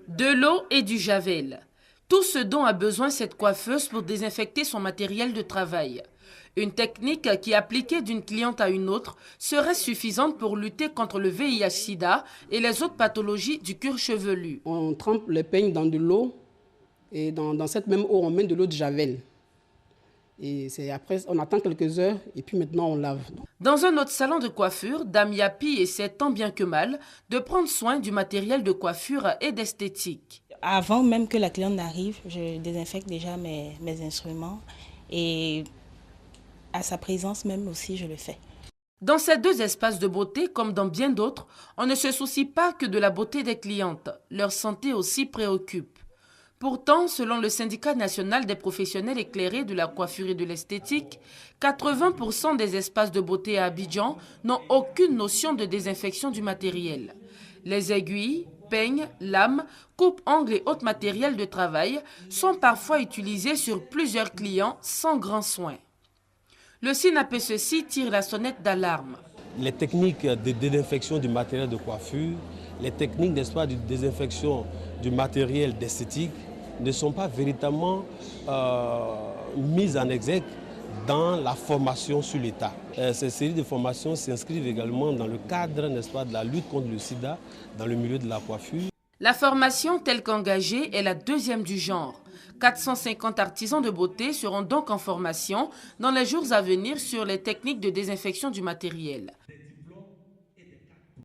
De l'eau et du javel. Tout ce dont a besoin cette coiffeuse pour désinfecter son matériel de travail. Une technique qui, appliquée d'une cliente à une autre, serait suffisante pour lutter contre le VIH-Sida et les autres pathologies du cuir chevelu. On trempe les peignes dans de l'eau et dans cette même eau, on met de l'eau de javel. Et après, on attend quelques heures et puis maintenant on lave. Dans un autre salon de coiffure, Dame Yapi essaie tant bien que mal de prendre soin du matériel de coiffure et d'esthétique. Avant même que la cliente n'arrive, je désinfecte déjà mes instruments et à sa présence même aussi je le fais. Dans ces deux espaces de beauté, comme dans bien d'autres, on ne se soucie pas que de la beauté des clientes. Leur santé aussi préoccupe. Pourtant, selon le syndicat national des professionnels éclairés de la coiffure et de l'esthétique, 80% des espaces de beauté à Abidjan n'ont aucune notion de désinfection du matériel. Les aiguilles, peignes, lames, coupe-ongles et autres matériels de travail sont parfois utilisés sur plusieurs clients sans grand soin. Le SINAPESECI tire la sonnette d'alarme. Les techniques de désinfection du matériel de coiffure, les techniques de désinfection du matériel d'esthétique ne sont pas véritablement mises en exergue dans la formation sur l'État. Ces séries de formations s'inscrivent également dans le cadre, n'est-ce pas, de la lutte contre le sida dans le milieu de la coiffure. La formation telle qu'engagée est la deuxième du genre. 450 artisans de beauté seront donc en formation dans les jours à venir sur les techniques de désinfection du matériel.